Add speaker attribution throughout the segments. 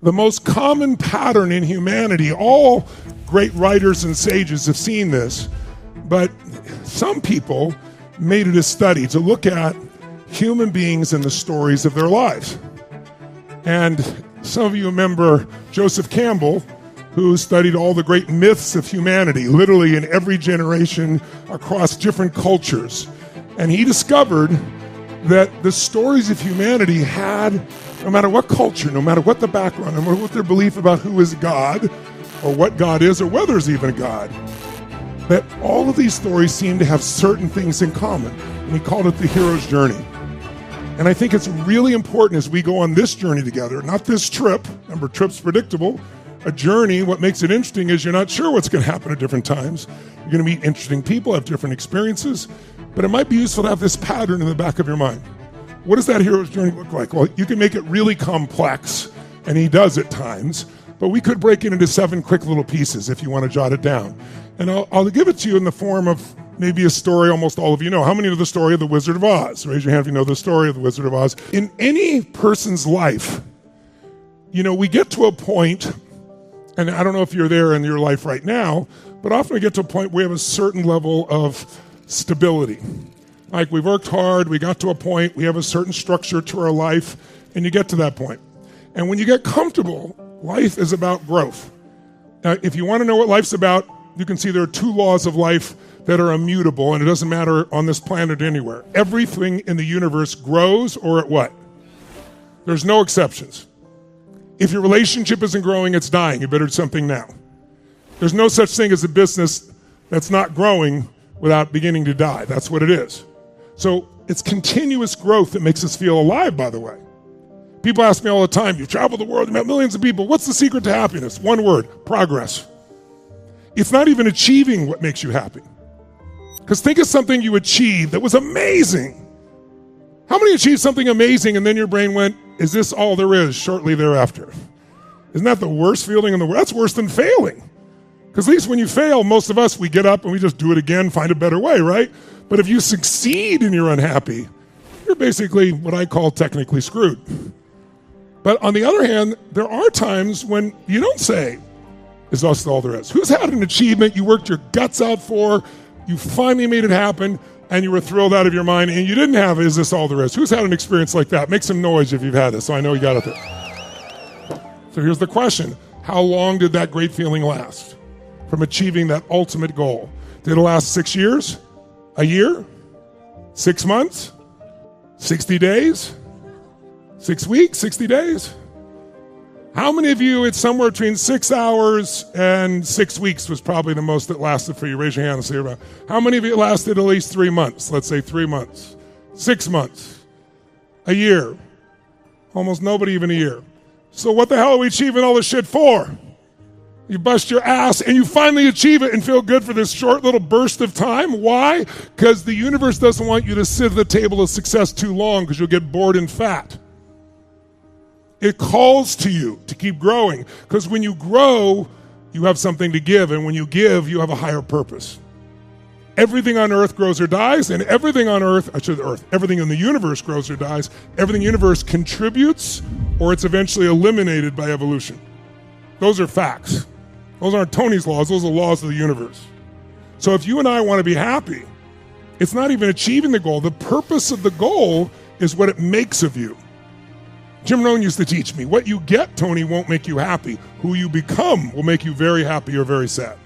Speaker 1: The most common pattern in humanity, all great writers and sages have seen this, but some people made it a study to look at human beings and the stories of their lives. And some of you remember Joseph Campbell, who studied all the great myths of humanity, literally in every generation across different cultures. And he discovered that the stories of humanity had, no matter what culture, no matter what the background, no matter what their belief about who is God, or what God is, or whether there's even a God, that all of these stories seem to have certain things in common. And he called it the hero's journey. And I think it's really important as we go on this journey together, not this trip, remember trip's predictable, a journey, what makes it interesting is you're not sure what's going to happen at different times. You're going to meet interesting people, have different experiences, but it might be useful to have this pattern in the back of your mind. What does that hero's journey look like? Well, you can make it really complex, and he does at times, but we could break it into 7 quick little pieces if you want to jot it down. And I'll give it to you in the form of maybe a story almost all of you know. How many know the story of the Wizard of Oz? Raise your hand if you know the story of the Wizard of Oz. In any person's life, we get to a point, and I don't know if you're there in your life right now, but often we get to a point where we have a certain level of stability. Like we've worked hard, we got to a point, we have a certain structure to our life, and you get to that point. And when you get comfortable, life is about growth. Now, if you want to know what life's about, you can see there are 2 laws of life that are immutable, and it doesn't matter on this planet anywhere. Everything in the universe grows, or at what? There's no exceptions. If your relationship isn't growing, it's dying. You better do something now. There's no such thing as a business that's not growing without beginning to die. That's what it is. So it's continuous growth that makes us feel alive, by the way. People ask me all the time, you've traveled the world, you've met millions of people. What's the secret to happiness? One word, progress. It's not even achieving what makes you happy. Because think of something you achieved that was amazing. How many achieved something amazing and then your brain went, is this all there is shortly thereafter? Isn't that the worst feeling in the world? That's worse than failing. Because at least when you fail, most of us, we get up and we just do it again, find a better way, right? But if you succeed and you're unhappy, you're basically what I call technically screwed. But on the other hand, there are times when you don't say, is this all there is? Who's had an achievement you worked your guts out for, you finally made it happen, and you were thrilled out of your mind, and you didn't have, is this all there is? Who's had an experience like that? Make some noise if you've had this, so I know you got it there. So here's the question. How long did that great feeling last from achieving that ultimate goal? Did it last 6 years? A year? 6 months? 60 days? 6 weeks? 60 days? How many of you, it's somewhere between 6 hours and 6 weeks was probably the most that lasted for you? Raise your hand and say about. How many of you it lasted at least 3 months? Let's say 3 months. 6 months. A year. Almost nobody even a year. So what the hell are we achieving all this shit for? You bust your ass and you finally achieve it and feel good for this short little burst of time. Why? Because the universe doesn't want you to sit at the table of success too long because you'll get bored and fat. It calls to you to keep growing because when you grow, you have something to give, and when you give, you have a higher purpose. Everything on earth grows or dies, and everything on earth, everything in the universe grows or dies. Everything in the universe contributes, or it's eventually eliminated by evolution. Those are facts. Those aren't Tony's laws, those are laws of the universe. So if you and I want to be happy, it's not even achieving the goal. The purpose of the goal is what it makes of you. Jim Rohn used to teach me, what you get, Tony, won't make you happy. Who you become will make you very happy or very sad.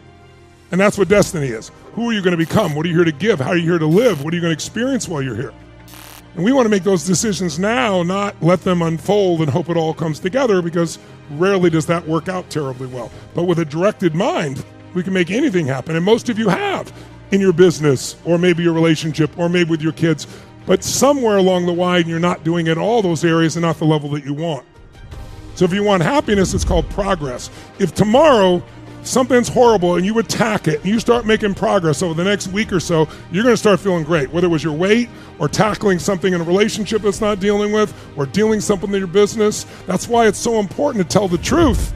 Speaker 1: And that's what destiny is. Who are you going to become? What are you here to give? How are you here to live? What are you going to experience while you're here? And we want to make those decisions now, not let them unfold and hope it all comes together, because rarely does that work out terribly well. But with a directed mind, we can make anything happen. And most of you have in your business, or maybe your relationship, or maybe with your kids. But somewhere along the line, you're not doing it in all those areas and not the level that you want. So if you want happiness, it's called progress. If tomorrow something's horrible and you attack it and you start making progress over the next week or so, you're going to start feeling great, whether it was your weight or tackling something in a relationship that's not dealing with or dealing something in your business. That's why it's so important to tell the truth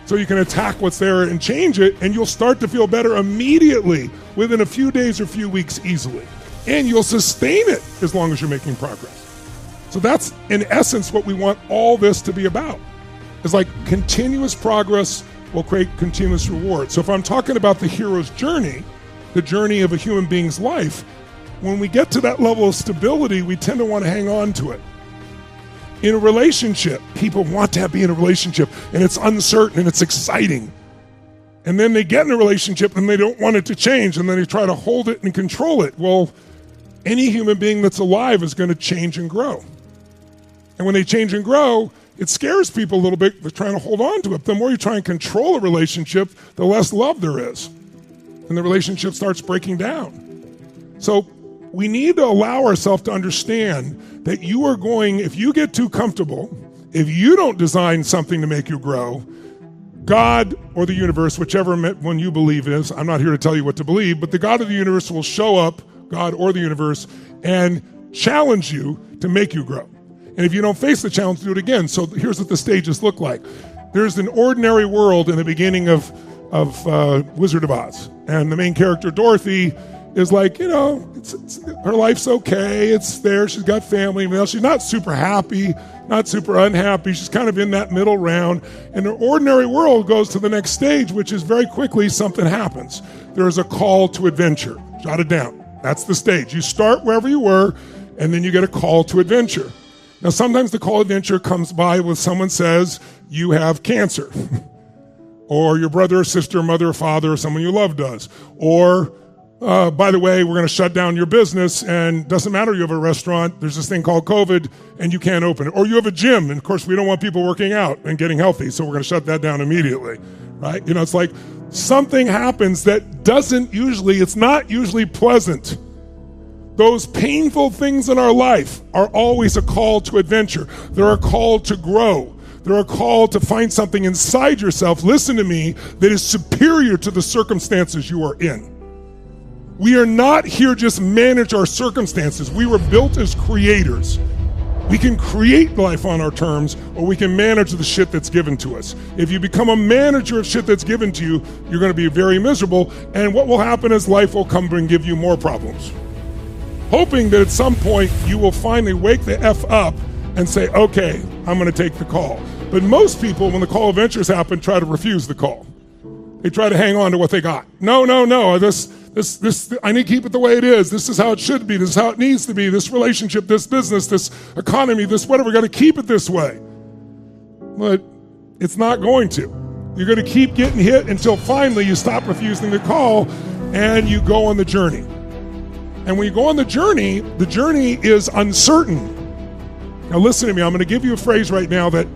Speaker 1: so you can attack what's there and change it, and you'll start to feel better immediately within a few days or few weeks easily. And you'll sustain it as long as you're making progress. So that's, in essence, what we want all this to be about. It's like continuous progress will create continuous reward. So if I'm talking about the hero's journey, the journey of a human being's life, when we get to that level of stability, we tend to want to hang on to it. In a relationship, people want to be in a relationship, and it's uncertain and it's exciting. And then they get in a relationship and they don't want it to change, and then they try to hold it and control it. Well, any human being that's alive is going to change and grow. And when they change and grow, it scares people a little bit. They're trying to hold on to it. The more you try and control a relationship, the less love there is. And the relationship starts breaking down. So we need to allow ourselves to understand that you are going, if you get too comfortable, if you don't design something to make you grow, God or the universe, whichever one you believe is, I'm not here to tell you what to believe, but the God of the universe will show up, God or the universe, and challenge you to make you grow. And if you don't face the challenge, do it again. So here's what the stages look like. There's an ordinary world in the beginning of Wizard of Oz. And the main character, Dorothy, is like, her life's okay. It's there. She's got family. She's not super happy, not super unhappy. She's kind of in that middle round. And her ordinary world goes to the next stage, which is very quickly something happens. There is a call to adventure. Jot it down. That's the stage. You start wherever you were, and then you get a call to adventure. Now, sometimes the call to adventure comes by when someone says, you have cancer. Or your brother or sister, mother or father, or someone you love does. Or, by the way, we're going to shut down your business, and it doesn't matter you have a restaurant, there's this thing called COVID, and you can't open it. Or you have a gym, and of course we don't want people working out and getting healthy, so we're going to shut that down immediately, right? It's like something happens that it's not usually pleasant. Those painful things in our life are always a call to adventure. They're a call to grow. They're a call to find something inside yourself, listen to me, that is superior to the circumstances you are in. We are not here just manage our circumstances. We were built as creators. We can create life on our terms, or we can manage the shit that's given to us. If you become a manager of shit that's given to you, you're going to be very miserable, and what will happen is life will come and give you more problems. Hoping that at some point you will finally wake the F up and say, okay, I'm going to take the call. But most people, when the call of ventures happen, try to refuse the call. They try to hang on to what they got. No, this, I need to keep it the way it is. This is how it should be. This is how it needs to be. This relationship, this business, this economy, this whatever, we're going to keep it this way. But it's not going to. You're going to keep getting hit until finally you stop refusing the call and you go on the journey. And when you go on the journey is uncertain. Now listen to me, I'm going to give you a phrase right now that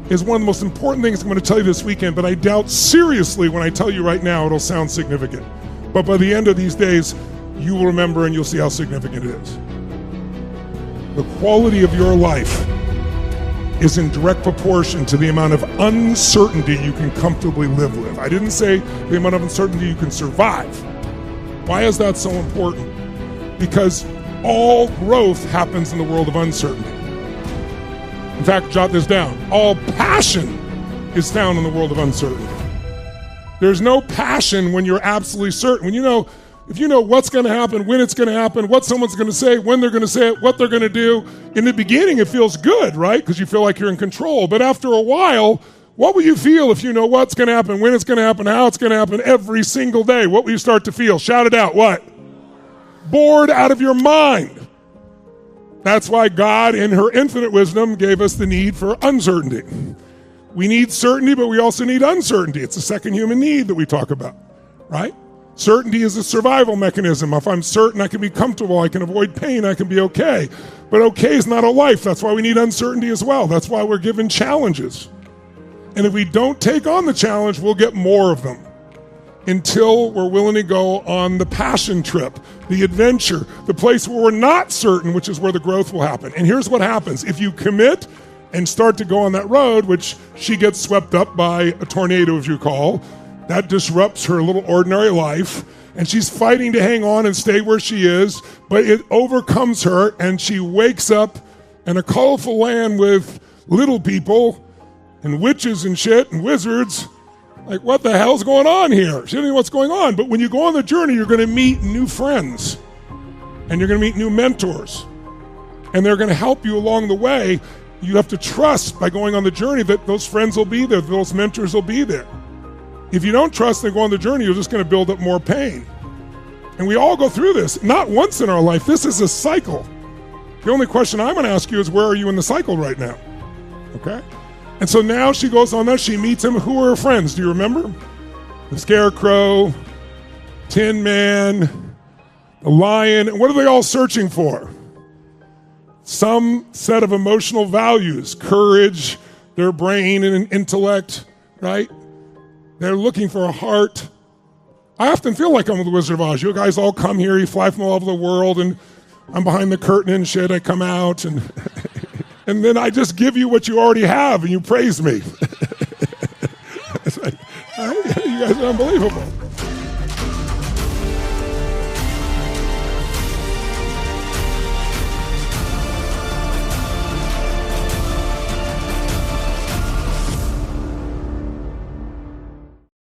Speaker 1: is one of the most important things I'm going to tell you this weekend, but I doubt seriously when I tell you right now it'll sound significant. But by the end of these days, you will remember and you'll see how significant it is. The quality of your life is in direct proportion to the amount of uncertainty you can comfortably live with. I didn't say the amount of uncertainty you can survive. Why is that so important? Because all growth happens in the world of uncertainty. In fact, jot this down. All passion is found in the world of uncertainty. There's no passion when you're absolutely certain. If you know what's going to happen, when it's going to happen, what someone's going to say, when they're going to say it, what they're going to do, in the beginning it feels good, right? Because you feel like you're in control. But after a while, what will you feel if you know what's going to happen, when it's going to happen, how it's going to happen every single day? What will you start to feel? Shout it out. What? Bored out of your mind. That's why God, in her infinite wisdom, gave us the need for uncertainty. We need certainty, but we also need uncertainty. It's the second human need that we talk about, right? Certainty is a survival mechanism. If I'm certain I can be comfortable, I can avoid pain, I can be okay. But okay is not a life. That's why we need uncertainty as well. That's why we're given challenges. And if we don't take on the challenge, we'll get more of them until we're willing to go on the passion trip, the adventure, the place where we're not certain, which is where the growth will happen. And here's what happens. If you commit and start to go on that road, which she gets swept up by a tornado, as you call, that disrupts her little ordinary life, and she's fighting to hang on and stay where she is, but it overcomes her, and she wakes up in a colorful land with little people and witches and shit and wizards. Like, what the hell's going on here? She doesn't know what's going on. But when you go on the journey, you're going to meet new friends, and you're going to meet new mentors, and they're going to help you along the way. You have to trust by going on the journey that those friends will be there, those mentors will be there. If you don't trust and go on the journey, you're just going to build up more pain. And we all go through this, not once in our life. This is a cycle. The only question I'm going to ask you is, where are you in the cycle right now? Okay? And so now she goes on there, she meets him. Who are her friends? Do you remember? The Scarecrow, Tin Man, the Lion. What are they all searching for? Some set of emotional values, courage, their brain and intellect, right? They're looking for a heart. I often feel like I'm the Wizard of Oz. You guys all come here, you fly from all over the world, and I'm behind the curtain and shit. I come out, and and then I just give you what you already have, and you praise me. It's like, you guys are unbelievable.